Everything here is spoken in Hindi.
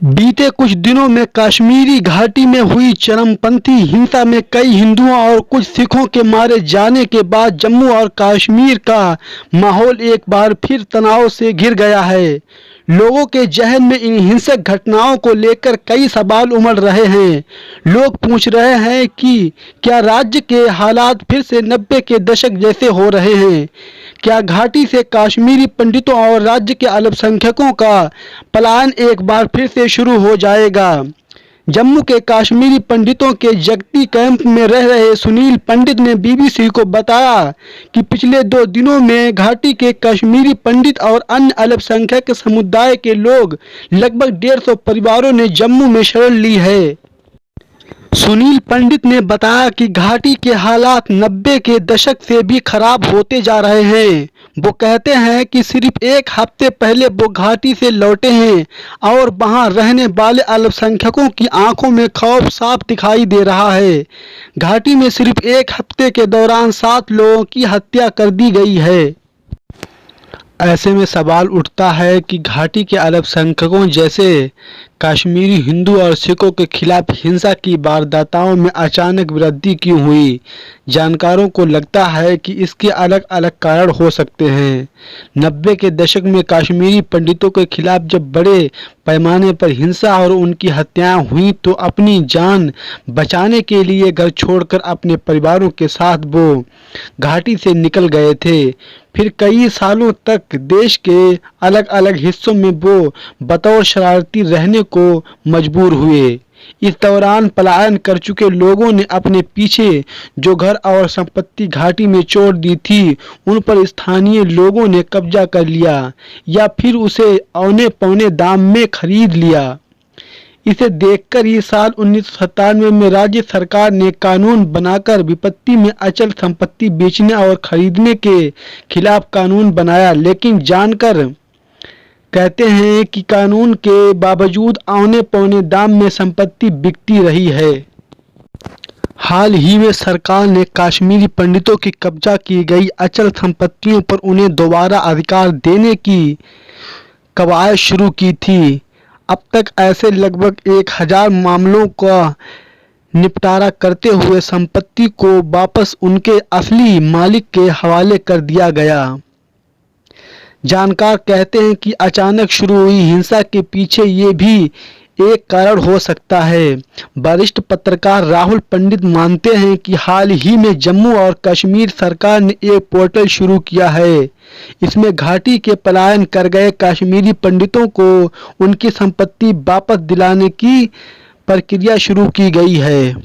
बीते कुछ दिनों में कश्मीरी घाटी में हुई चरमपंथी हिंसा में कई हिंदुओं और कुछ सिखों के मारे जाने के बाद जम्मू और कश्मीर का माहौल एक बार फिर तनाव से घिर गया है। लोगों के जहन में इन हिंसक घटनाओं को लेकर कई सवाल उमड़ रहे हैं। लोग पूछ रहे हैं कि क्या राज्य के हालात फिर से 90 के दशक जैसे हो रहे हैं? क्या घाटी से कश्मीरी पंडितों और राज्य के अल्पसंख्यकों का पलायन एक बार फिर से शुरू हो जाएगा? जम्मू के कश्मीरी पंडितों के जगती कैंप में रह रहे सुनील पंडित ने बीबीसी को बताया कि पिछले 2 दिनों में घाटी के कश्मीरी पंडित और अन्य अल्पसंख्यक समुदाय के लोग लगभग 150 परिवारों ने जम्मू में शरण ली है। सुनील पंडित ने बताया कि घाटी के हालात 90 के दशक से भी खराब होते जा रहे हैं। वो कहते हैं कि सिर्फ एक हफ्ते पहले वो घाटी से लौटे हैं और वहां रहने वाले अल्पसंख्यकों की आंखों में खौफ साफ दिखाई दे रहा है। घाटी में सिर्फ एक हफ्ते के दौरान 7 लोगों की हत्या कर दी गई है। ऐसे में सवाल उठता है कि घाटी के अल्पसंख्यकों जैसे कश्मीरी हिंदू और सिखों के खिलाफ हिंसा की वारदातों में अचानक वृद्धि क्यों हुई। जानकारों को लगता है कि इसके अलग अलग कारण हो सकते हैं। 90 के दशक में कश्मीरी पंडितों के खिलाफ जब बड़े पैमाने पर हिंसा और उनकी हत्याएं हुई तो अपनी जान बचाने के लिए घर छोड़कर अपने परिवारों के साथ वो घाटी से निकल गए थे। फिर कई सालों तक देश के अलग अलग हिस्सों में वो बतौर शरारती रहने को मजबूर हुए। इस दौरान पलायन कर चुके लोगों ने अपने पीछे जो घर और संपत्ति घाटी में छोड़ दी थी उन पर स्थानीय लोगों ने कब्जा कर लिया या फिर उसे औने पौने दाम में खरीद लिया। इसे देखकर ही साल 1997 में राज्य सरकार ने कानून बनाकर विपत्ति में अचल संपत्ति बेचने और खरीदने के खिलाफ कानून बनाया, लेकिन जानकर कहते हैं कि कानून के बावजूद औने पौने दाम में संपत्ति बिकती रही है। हाल ही में सरकार ने कश्मीरी पंडितों की कब्जा की गई अचल संपत्तियों पर उन्हें दोबारा अधिकार देने की कवायद शुरू की थी। अब तक ऐसे लगभग 1000 मामलों का निपटारा करते हुए संपत्ति को वापस उनके असली मालिक के हवाले कर दिया गया। जानकार कहते हैं कि अचानक शुरू हुई हिंसा के पीछे ये भी एक कारण हो सकता है। वरिष्ठ पत्रकार राहुल पंडित मानते हैं कि हाल ही में जम्मू और कश्मीर सरकार ने एक पोर्टल शुरू किया है। इसमें घाटी के पलायन कर गए कश्मीरी पंडितों को उनकी संपत्ति वापस दिलाने की प्रक्रिया शुरू की गई है।